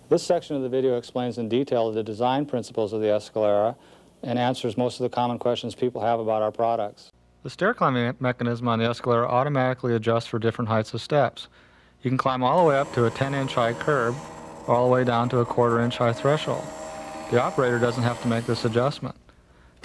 This section of the video explains in detail the design principles of the Escalera and answers most of the common questions people have about our products. The stair climbing mechanism on the Escalera automatically adjusts for different heights of steps. You can climb all the way up to a 10-inch high curb, or all the way down to a quarter-inch high threshold. The operator doesn't have to make this adjustment.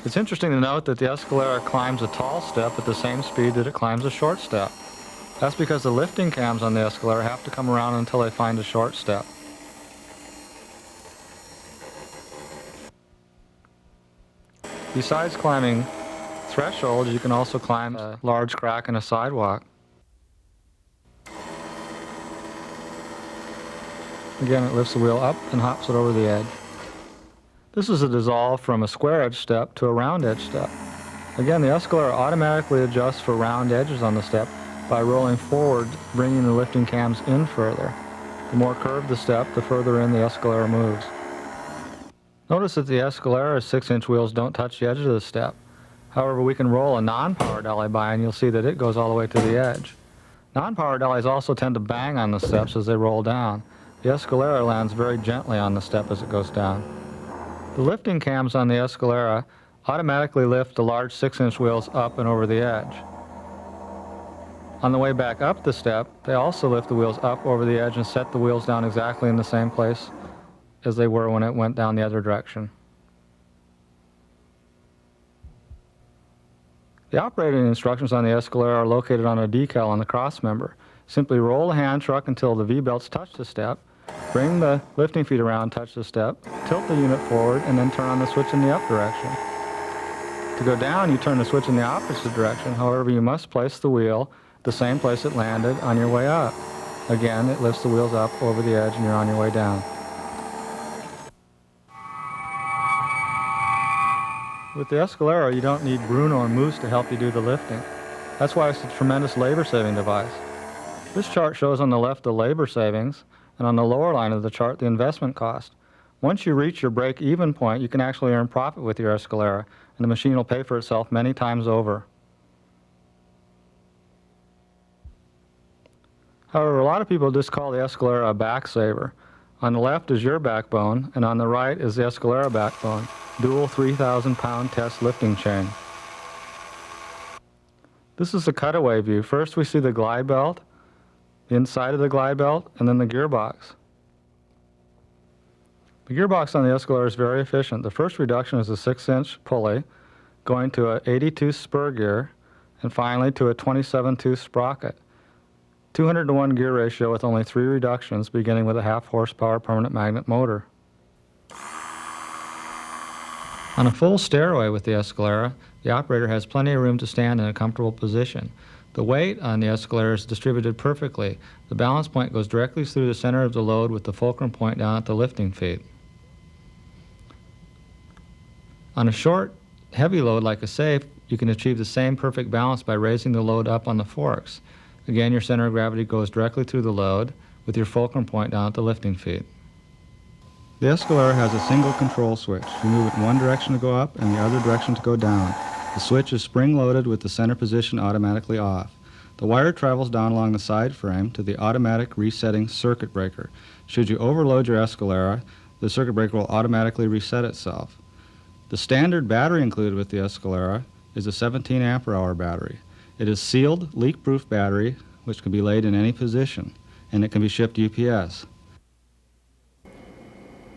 It's interesting to note that the Escalera climbs a tall step at the same speed that it climbs a short step. That's because the lifting cams on the Escalera have to come around until they find a short step. Besides climbing thresholds, you can also climb a large crack in a sidewalk. Again, it lifts the wheel up and hops it over the edge. This is a dissolve from a square edge step to a round edge step. Again, the Escalera automatically adjusts for round edges on the step by rolling forward, bringing the lifting cams in further. The more curved the step, the further in the Escalera moves. Notice that the Escalera's 6-inch wheels don't touch the edge of the step. However, we can roll a non-power dolly by and you'll see that it goes all the way to the edge. Non-power dollies also tend to bang on the steps as they roll down. The Escalera lands very gently on the step as it goes down. The lifting cams on the Escalera automatically lift the large 6-inch wheels up and over the edge. On the way back up the step, they also lift the wheels up over the edge and set the wheels down exactly in the same place as they were when it went down the other direction. The operating instructions on the Escalera are located on a decal on the cross member. Simply roll the hand truck until the V-belts touch the step, bring the lifting feet around, touch the step, tilt the unit forward, and then turn on the switch in the up direction. To go down, you turn the switch in the opposite direction. However, you must place the wheel the same place it landed on your way up. Again, it lifts the wheels up over the edge and you're on your way down. With the Escalera, you don't need Bruno and Moose to help you do the lifting. That's why it's a tremendous labor-saving device. This chart shows on the left the labor savings, and on the lower line of the chart the investment cost. Once you reach your break-even point, you can actually earn profit with your Escalera, and the machine will pay for itself many times over. However, a lot of people just call the Escalera a back saver. On the left is your backbone, and on the right is the Escalera backbone, dual 3,000-pound test lifting chain. This is the cutaway view. First we see the glide belt, the inside of the glide belt, and then the gearbox. The gearbox on the Escalera is very efficient. The first reduction is a 6-inch pulley, going to a 82 spur gear, and finally to a 27-tooth sprocket. 200-to-1 gear ratio with only 3 reductions, beginning with a 1/2 horsepower permanent magnet motor. On a full stairway with the Escalera, the operator has plenty of room to stand in a comfortable position. The weight on the Escalera is distributed perfectly. The balance point goes directly through the center of the load with the fulcrum point down at the lifting feet. On a short, heavy load like a safe, you can achieve the same perfect balance by raising the load up on the forks. Again, your center of gravity goes directly through the load with your fulcrum point down at the lifting feet. The Escalera has a single control switch. You move it in one direction to go up and the other direction to go down. The switch is spring-loaded with the center position automatically off. The wire travels down along the side frame to the automatic resetting circuit breaker. Should you overload your Escalera, the circuit breaker will automatically reset itself. The standard battery included with the Escalera is a 17 ampere-hour battery. It is sealed, leak-proof battery which can be laid in any position, and it can be shipped UPS.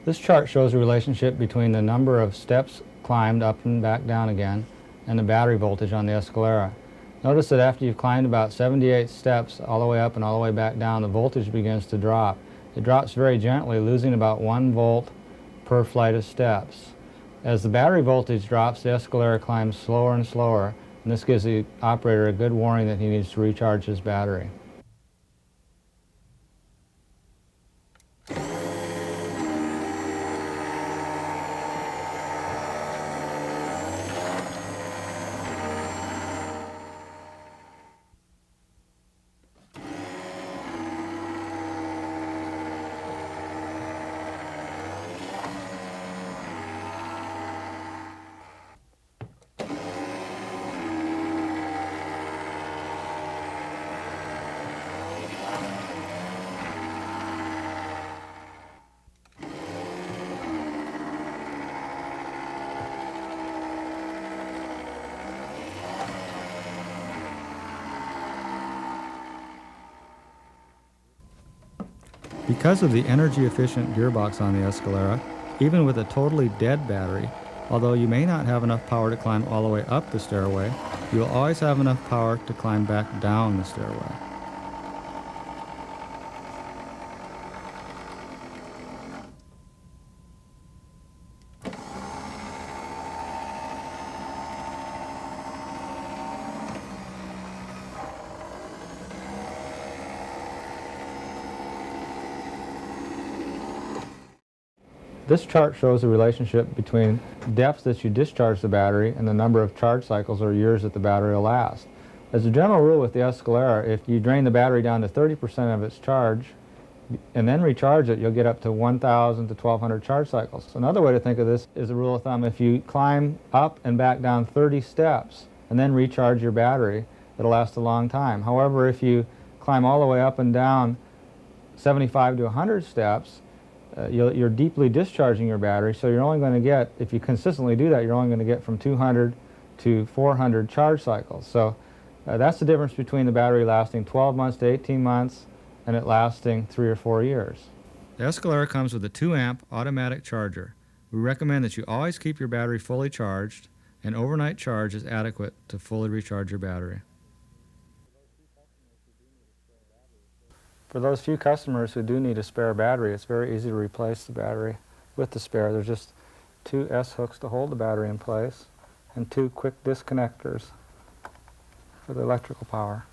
This chart shows a relationship between the number of steps climbed up and back down again and the battery voltage on the Escalera. Notice that after you've climbed about 78 steps all the way up and all the way back down, the voltage begins to drop. It drops very gently, losing about 1 volt per flight of steps. As the battery voltage drops, the Escalera climbs slower and slower, and this gives the operator a good warning that he needs to recharge his battery. Because of the energy-efficient gearbox on the Escalera, even with a totally dead battery, although you may not have enough power to climb all the way up the stairway, you will always have enough power to climb back down the stairway. This chart shows the relationship between depth that you discharge the battery and the number of charge cycles or years that the battery will last. As a general rule with the Escalera, if you drain the battery down to 30% of its charge and then recharge it, you'll get up to 1,000 to 1,200 charge cycles. So another way to think of this is a rule of thumb: if you climb up and back down 30 steps and then recharge your battery, it'll last a long time. However, if you climb all the way up and down 75 to 100 steps, you're deeply discharging your battery, so you're only going to get, if you consistently do that, you're only going to get from 200 to 400 charge cycles. So that's the difference between the battery lasting 12 months to 18 months and it lasting 3 or 4 years. The Escalera comes with a 2-amp automatic charger. We recommend that you always keep your battery fully charged. An overnight charge is adequate to fully recharge your battery. For those few customers who do need a spare battery, it's very easy to replace the battery with the spare. There's just 2 S-hooks to hold the battery in place and 2 quick disconnectors for the electrical power.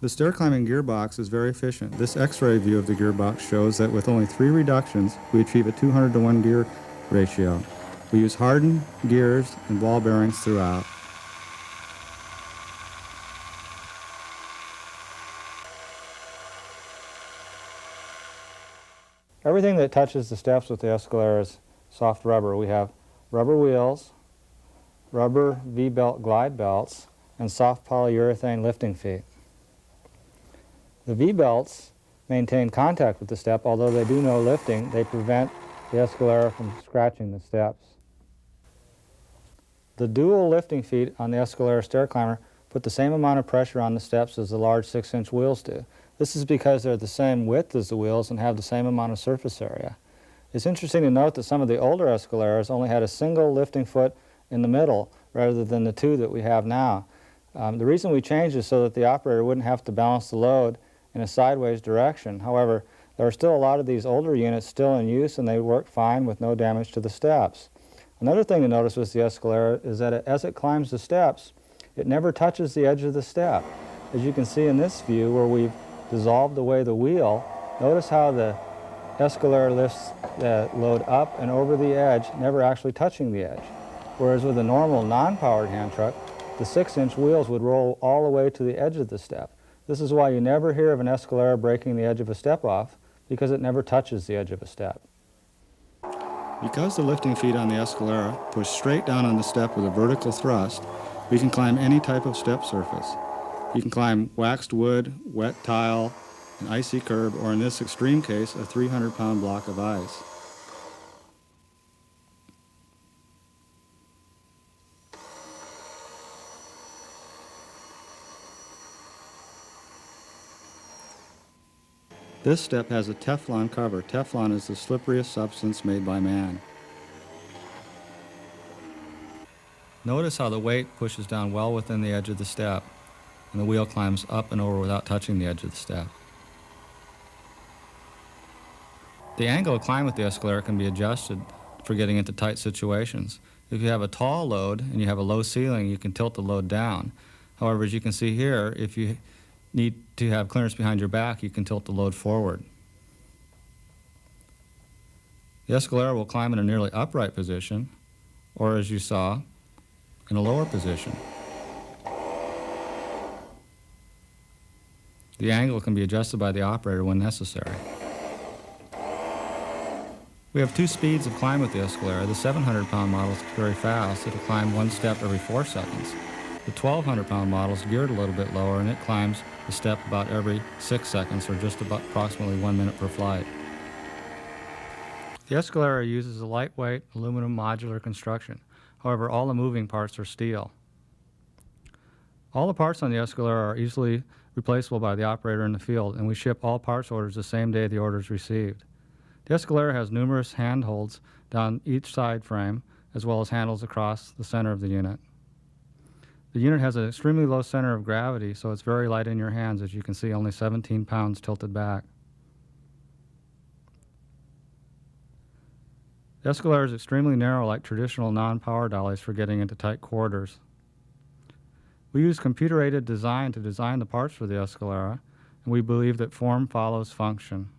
The stair climbing gearbox is very efficient. This X-ray view of the gearbox shows that with only 3 reductions, we achieve a 200 to 1 gear ratio. We use hardened gears and ball bearings throughout. Everything that touches the steps with the Escalera is soft rubber. We have rubber wheels, rubber V-belt glide belts, and soft polyurethane lifting feet. The V-belts maintain contact with the step. Although they do no lifting, they prevent the Escalera from scratching the steps. The dual lifting feet on the Escalera stair climber put the same amount of pressure on the steps as the large 6-inch wheels do. This is because they're the same width as the wheels and have the same amount of surface area. It's interesting to note that some of the older Escaleras only had a single lifting foot in the middle rather than the 2 that we have now. The reason we changed is so that the operator wouldn't have to balance the load in a sideways direction. However, there are still a lot of these older units still in use, and they work fine with no damage to the steps. Another thing to notice with the Escalera is that as it climbs the steps, it never touches the edge of the step. As you can see in this view where we've dissolved away the wheel, notice how the Escalera lifts the load up and over the edge, never actually touching the edge. Whereas with a normal non-powered hand truck, the 6-inch wheels would roll all the way to the edge of the step. This is why you never hear of an Escalera breaking the edge of a step off, because it never touches the edge of a step. Because the lifting feet on the Escalera push straight down on the step with a vertical thrust, we can climb any type of step surface. You can climb waxed wood, wet tile, an icy curb, or in this extreme case, a 300-pound block of ice. This step has a Teflon cover. Teflon is the slipperiest substance made by man. Notice how the weight pushes down well within the edge of the step, and the wheel climbs up and over without touching the edge of the step. The angle of climb with the Escalera can be adjusted for getting into tight situations. If you have a tall load and you have a low ceiling, you can tilt the load down. However, as you can see here, if you need to have clearance behind your back, you can tilt the load forward. The Escalera will climb in a nearly upright position, or as you saw, in a lower position. The angle can be adjusted by the operator when necessary. We have 2 speeds of climb with the Escalera. The 700-pound model is very fast. It'll climb 1 step every 4 seconds. The 1,200-pound model is geared a little bit lower, and it climbs a step about every 6 seconds, or just about approximately 1 minute per flight. The Escalera uses a lightweight aluminum modular construction. However, all the moving parts are steel. All the parts on the Escalera are easily replaceable by the operator in the field, and we ship all parts orders the same day the order is received. The Escalera has numerous handholds down each side frame, as well as handles across the center of the unit. The unit has an extremely low center of gravity, so it's very light in your hands. As you can see, only 17 pounds tilted back. The Escalera is extremely narrow, like traditional non-power dollies, for getting into tight quarters. We use computer-aided design to design the parts for the Escalera, and we believe that form follows function.